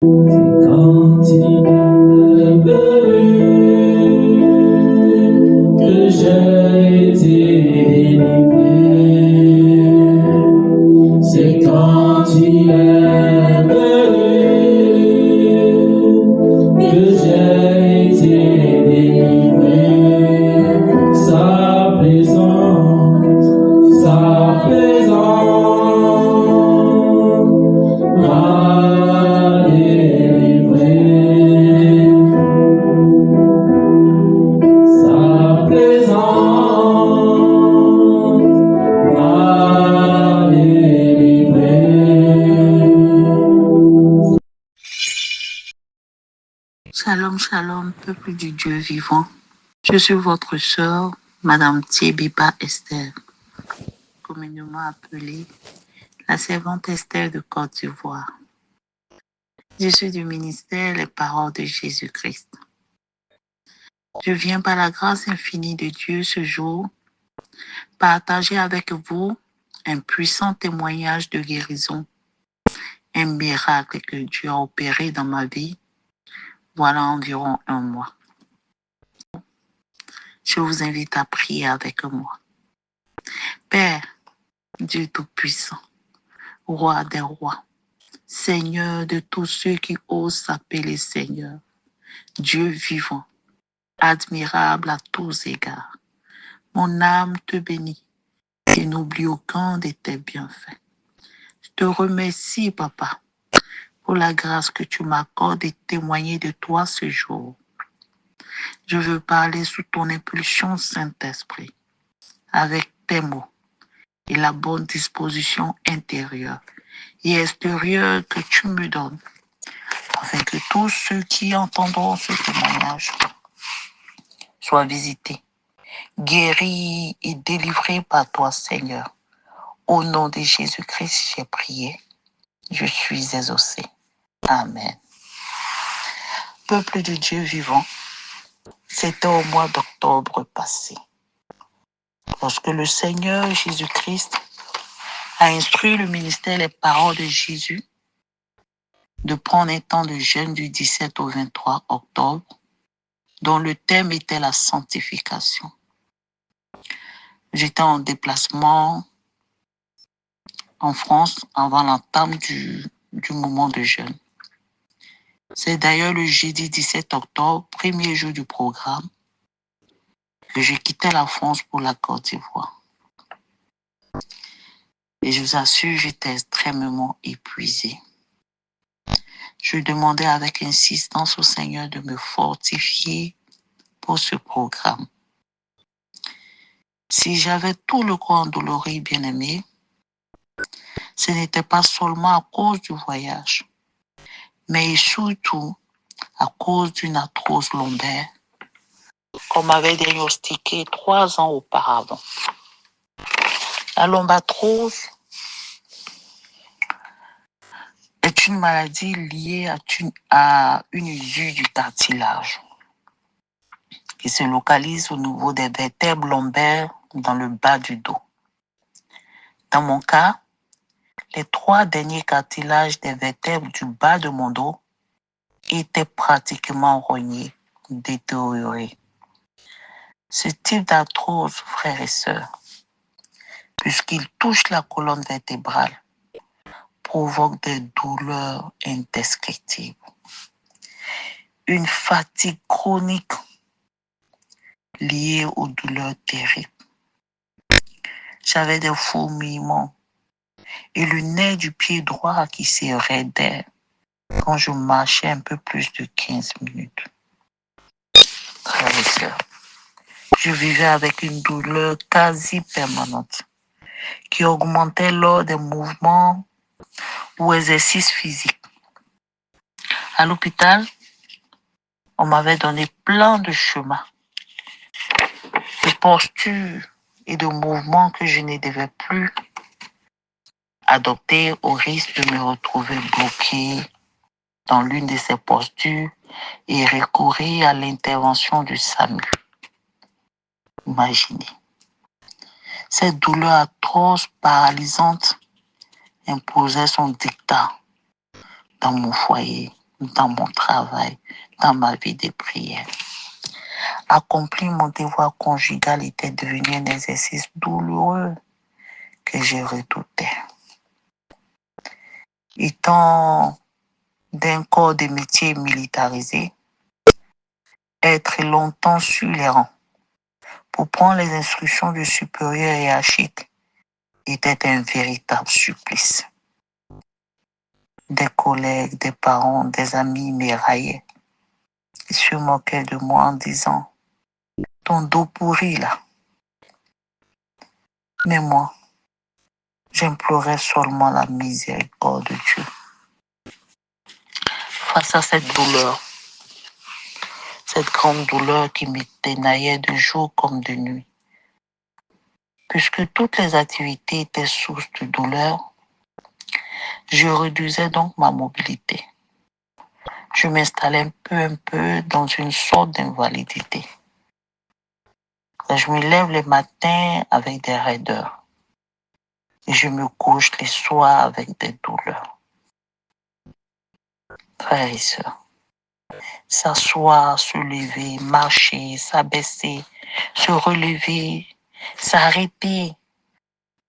C'est quand il est venu que j'ai été délivré. C'est quand il est venu que j'ai été délivré. Sa présence m'a délivré. Sa présence m'a délivré. Shalom, shalom, peuple du Dieu vivant. Je suis votre sœur, Madame Thiebiba Esther, communément appelée la servante Esther de Côte d'Ivoire. Je suis du ministère Les Paroles de Jésus-Christ. Je viens par la grâce infinie de Dieu ce jour partager avec vous un puissant témoignage de guérison, un miracle que Dieu a opéré dans ma vie voilà environ 1 mois. Je vous invite à prier avec moi. Père, Dieu Tout-Puissant, Roi des rois, Seigneur de tous ceux qui osent s'appeler Seigneur, Dieu vivant, admirable à tous égards. Mon âme te bénit et n'oublie aucun de tes bienfaits. Je te remercie, Papa, pour la grâce que tu m'accordes de témoigner de toi ce jour. Je veux parler sous ton impulsion, Saint-Esprit, avec tes mots et la bonne disposition intérieure et extérieure que tu me donnes, afin que tous ceux qui entendront ce témoignage soient visités, guéris et délivrés par toi, Seigneur. Au nom de Jésus-Christ, j'ai prié. Je suis exaucé. Amen. Peuple de Dieu vivant, c'était au mois d'octobre passé, lorsque le Seigneur Jésus-Christ a instruit le ministère Les Paroles de Jésus de prendre un temps de jeûne du 17 au 23 octobre, dont le thème était la sanctification. J'étais en déplacement en France avant l'entame du moment de jeûne. C'est d'ailleurs le jeudi 17 octobre, premier jour du programme, que je quittais la France pour la Côte d'Ivoire. Et je vous assure, j'étais extrêmement épuisée. Je demandais avec insistance au Seigneur de me fortifier pour ce programme. Si j'avais tout le corps endolori, bien-aimé, ce n'était pas seulement à cause du voyage, mais surtout à cause d'une arthrose lombaire qu'on m'avait diagnostiquée 3 ans auparavant. La lombarthrose est une maladie liée à une usure du cartilage qui se localise au niveau des vertèbres lombaires dans le bas du dos. Dans mon cas, les 3 derniers cartilages des vertèbres du bas de mon dos étaient pratiquement rognés, détériorés. Ce type d'arthrose, frères et sœurs, puisqu'il touche la colonne vertébrale, provoque des douleurs indescriptibles, une fatigue chronique liée aux douleurs terribles. J'avais des fourmillements et le nerf du pied droit qui se raidait quand je marchais un peu plus de 15 minutes. Frères et sœurs, je vivais avec une douleur quasi permanente qui augmentait lors des mouvements ou exercices physiques. À l'hôpital, on m'avait donné plein de chemins, de postures et de mouvements que je ne devais plus adopter au risque de me retrouver bloqué dans l'une de ces postures et recourir à l'intervention du SAMU. Imaginez. Cette douleur atroce, paralysante, imposait son dictat dans mon foyer dans mon travail, dans ma vie de prière. Accomplir mon devoir conjugal était devenu un exercice douloureux que je redoutais. Étant d'un corps de métier militarisé, être longtemps sur les rangs pour prendre les instructions du supérieur hiérarchique était un véritable supplice. Des collègues, des parents, des amis me raillaient. Ils se moquaient de moi en disant « ton dos pourri là ». Mais moi, j'implorais seulement la miséricorde de Dieu. Face à cette douleur, cette grande douleur qui me tenaillait de jour comme de nuit, puisque toutes les activités étaient source de douleur, je réduisais donc ma mobilité. Je m'installais peu à peu dans une sorte d'invalidité. Je me lève le matin avec des raideurs et je me couche les soirs avec des douleurs. Frères et sœurs, s'asseoir, se lever, marcher, s'abaisser, se relever, s'arrêter,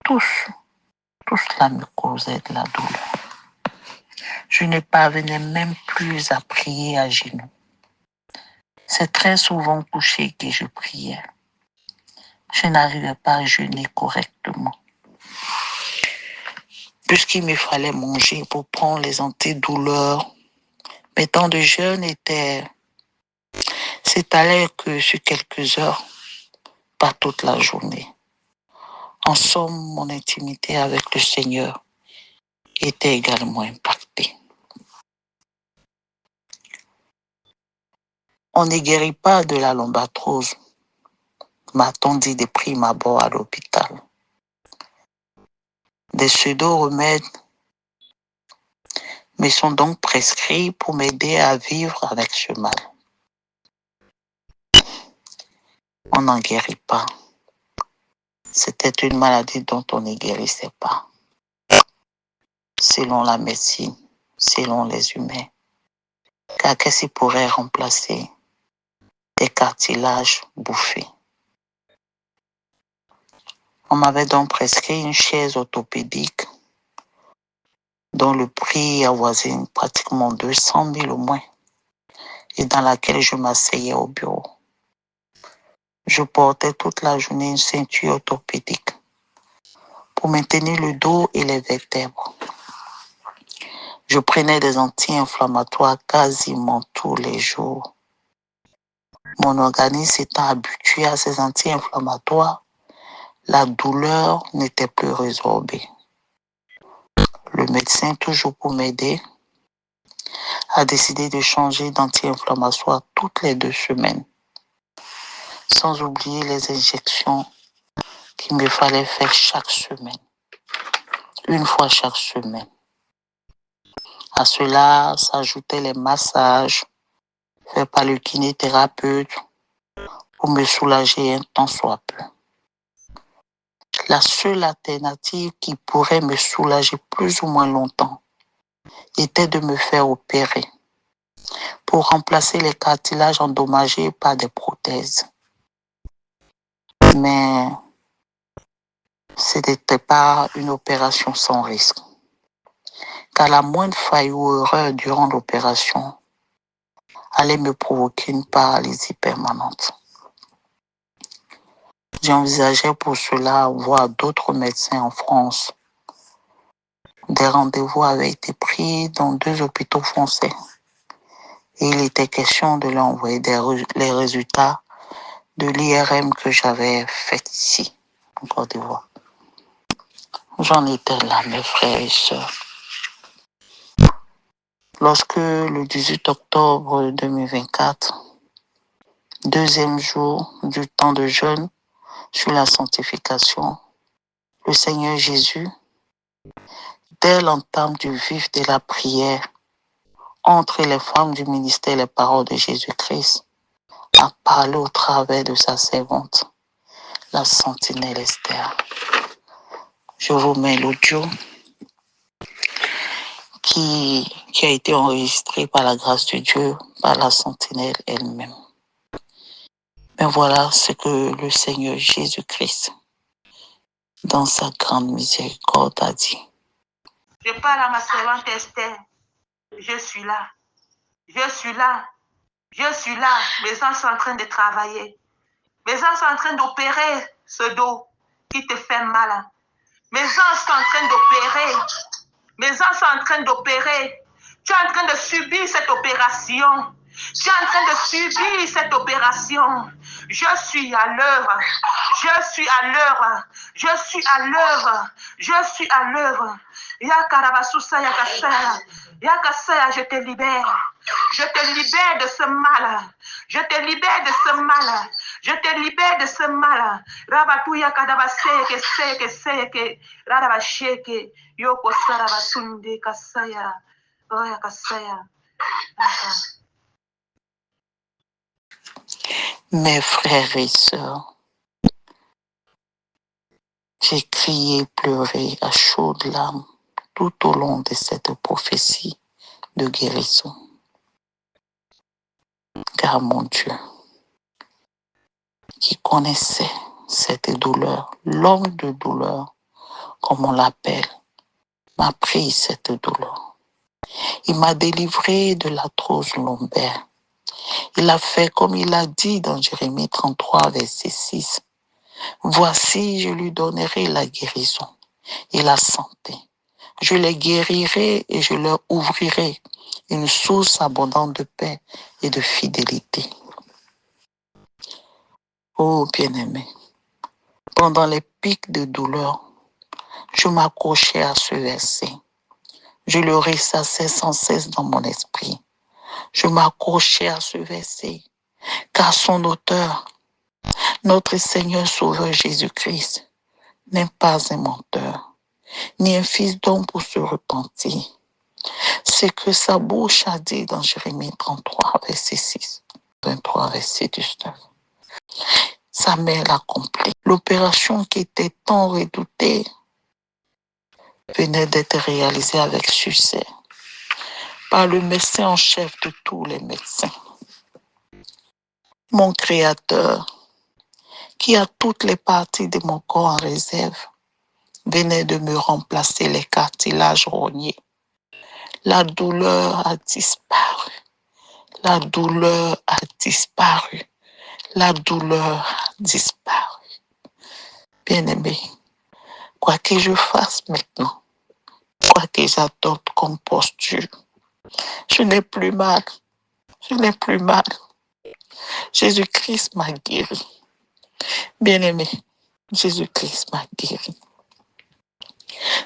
tout cela me causait de la douleur. Je ne parvenais même plus à prier à genoux. C'est très souvent couché que je priais. Je n'arrivais pas à jeûner correctement. Puisqu'il me fallait manger pour prendre les antidouleurs, mes temps de jeûne s'étalaient que sur quelques heures, pas toute la journée. En somme, mon intimité avec le Seigneur était également impactée. On ne guérit pas de la lombatrose, m'a-t-on dit de prime abord à l'hôpital. Des pseudo-remèdes me sont donc prescrits pour m'aider à vivre avec ce mal. On n'en guérit pas. C'était une maladie dont on ne guérissait pas. Selon la médecine, selon les humains. Car qu'est-ce qui pourrait remplacer des cartilages bouffés? On m'avait donc prescrit une chaise orthopédique dont le prix avoisine pratiquement 200 000 au moins et dans laquelle je m'asseyais au bureau. Je portais toute la journée une ceinture orthopédique pour maintenir le dos et les vertèbres. Je prenais des anti-inflammatoires quasiment tous les jours. Mon organisme étant habitué à ces anti-inflammatoires, la douleur n'était plus résorbée. Le médecin, toujours pour m'aider, a décidé de changer d'anti-inflammatoire toutes les 2 semaines, sans oublier les injections qu'il me fallait faire chaque semaine, une fois chaque semaine. À cela s'ajoutaient les massages faits par le kinésithérapeute pour me soulager un tant soit peu. La seule alternative qui pourrait me soulager plus ou moins longtemps était de me faire opérer pour remplacer les cartilages endommagés par des prothèses. Mais ce n'était pas une opération sans risque, car la moindre faille ou erreur durant l'opération allait me provoquer une paralysie permanente. J'envisageais pour cela voir d'autres médecins en France. Des rendez-vous avaient été pris dans 2 hôpitaux français et il était question de leur envoyer les résultats de l'IRM que j'avais fait ici, en Côte d'Ivoire. J'en étais là, mes frères et sœurs. Lorsque le 18 octobre 2024, 2e jour du temps de jeûne sur la sanctification, le Seigneur Jésus, dès l'entame du vif de la prière, entre les femmes du ministère et les paroles de Jésus-Christ, a parlé au travers de sa servante, la sentinelle Esther. Je vous mets l'audio qui a été enregistré par la grâce de Dieu, par la sentinelle elle-même. Mais voilà ce que le Seigneur Jésus-Christ, dans sa grande miséricorde, a dit. Je parle à ma servante Esther. Je suis là. Je suis là. Je suis là. Mes gens sont en train de travailler. Mes gens sont en train d'opérer ce dos qui te fait mal. Mes gens sont en train d'opérer. Mes gens sont en train d'opérer. Tu es en train de subir cette opération. Tu es en train de subir cette opération. Je suis à l'œuvre. Je suis à l'œuvre. Je suis à l'œuvre. Je suis à l'œuvre. Yakarabasusa yakasaya. Yakasaya, je te libère. Je te libère de ce mal. Je te libère de ce mal. Je te libère de ce mal. Rabatuya kadabaseke seke seke. Radabasheke. Yoko sarabatunde kasaya. Oya kasaya. Mes frères et sœurs, j'ai crié, pleuré à chaudes larmes tout au long de cette prophétie de guérison. Car mon Dieu, qui connaissait cette douleur, l'homme de douleur, comme on l'appelle, m'a pris cette douleur. Il m'a délivré de l'arthrose lombaire. Il a fait comme il a dit dans Jérémie 33, verset 6. Voici, je lui donnerai la guérison et la santé. Je les guérirai et je leur ouvrirai une source abondante de paix et de fidélité. Oh bien-aimé, pendant les pics de douleur, je m'accrochais à ce verset. Je le ressassais sans cesse dans mon esprit. Je m'accrochais à ce verset, car son auteur, notre Seigneur Sauveur Jésus-Christ, n'est pas un menteur, ni un fils d'homme pour se repentir. C'est que sa bouche a dit dans Jérémie 33, verset 6, 23, verset 19. Sa mère l'accomplit. L'opération qui était tant redoutée venait d'être réalisée avec succès par le médecin en chef de tous les médecins. Mon Créateur, qui a toutes les parties de mon corps en réserve, venait de me remplacer les cartilages rognés. La douleur a disparu. La douleur a disparu. La douleur a disparu. Bien-aimé, quoi que je fasse maintenant, quoi que j'adopte comme posture, je n'ai plus mal. Je n'ai plus mal. Jésus-Christ m'a guéri. Bien-aimé, Jésus-Christ m'a guéri.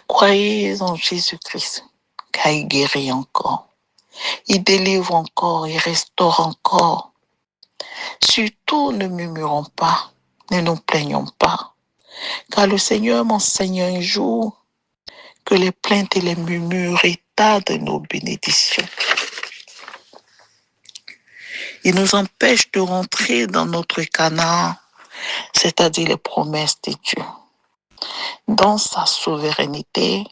Croyez en Jésus-Christ, car il guérit encore. Il délivre encore, il restaure encore. Surtout, ne murmurons pas, ne nous plaignons pas. Car le Seigneur m'enseigne un jour que les plaintes et les murmures retardent nos bénédictions. Il nous empêche de rentrer dans notre Canaan, c'est-à-dire les promesses de Dieu. Dans sa souveraineté,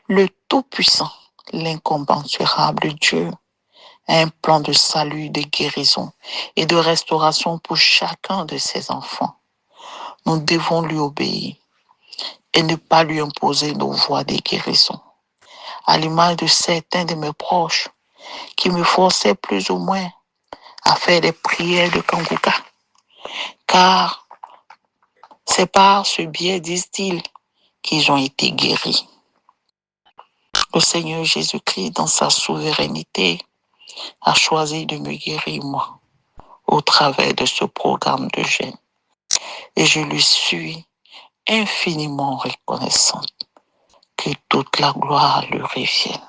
le Tout-Puissant, l'incommensurable Dieu, a un plan de salut, de guérison et de restauration pour chacun de ses enfants. Nous devons lui obéir et ne pas lui imposer nos voies de guérison. À l'image de certains de mes proches qui me forçaient plus ou moins à faire des prières de Kanguka, car c'est par ce biais, disent-ils, qu'ils ont été guéris. Le Seigneur Jésus-Christ, dans sa souveraineté, a choisi de me guérir, moi, au travers de ce programme de jeûne. Et je lui suis infiniment reconnaissante. Que toute la gloire lui revienne.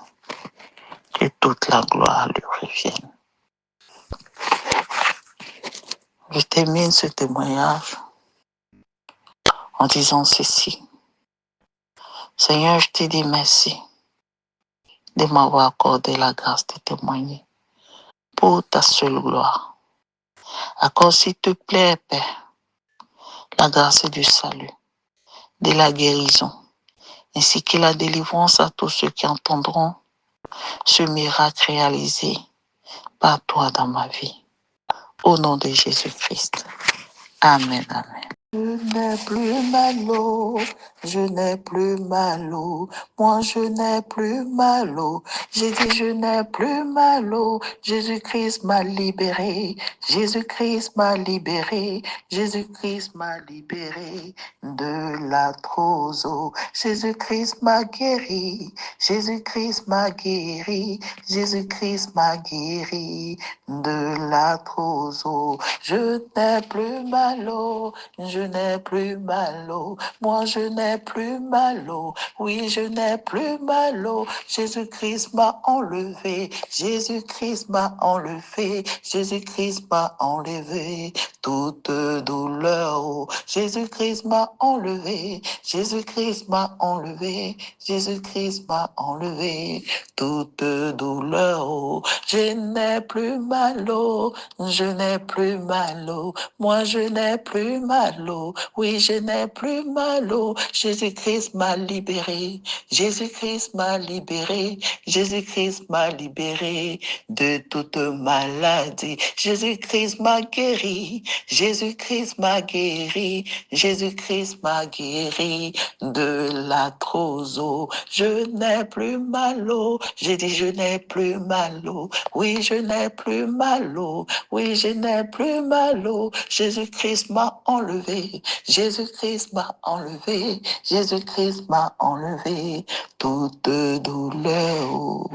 Que toute la gloire lui revienne. Je termine ce témoignage en disant ceci. Seigneur, je te dis merci de m'avoir accordé la grâce de témoigner pour ta seule gloire. Accorde, s'il te plaît, Père, la grâce du salut, de la guérison, ainsi que la délivrance à tous ceux qui entendront ce miracle réalisé par toi dans ma vie. Au nom de Jésus-Christ. Amen, amen. Je n'ai plus mal au, je n'ai plus mal au, moi je n'ai plus mal au, j'ai dit je n'ai plus mal au, Jésus-Christ m'a libéré, Jésus-Christ m'a libéré, Jésus-Christ m'a libéré de la trozo, Jésus-Christ m'a guéri, Jésus-Christ m'a guéri, Jésus-Christ m'a guéri de la trozo, je n'ai plus mal au, je n'ai plus mal au, moi je n'ai plus mal au, oui je n'ai plus mal au, Jésus-Christ m'a enlevé, Jésus-Christ m'a enlevé, Jésus-Christ m'a enlevé toute douleur, oh. Jésus-Christ m'a enlevé, Jésus-Christ m'a enlevé, Jésus-Christ m'a enlevé toute douleur, oh. Je n'ai plus mal au, je n'ai plus mal au, moi je n'ai plus mal au, oui je n'ai plus mal au, Jésus-Christ m'a libéré, Jésus-Christ m'a libéré, Jésus-Christ m'a libéré de toute maladie, Jésus-Christ m'a guéri, Jésus-Christ m'a guéri, Jésus-Christ m'a guéri de la trozo, je n'ai plus mal au, j'ai dit je n'ai plus mal au, oui je n'ai plus mal au, oui je n'ai plus mal au, Jésus-Christ m'a enlevé, Jésus-Christ m'a enlevé, Jésus-Christ m'a enlevé toute douleur.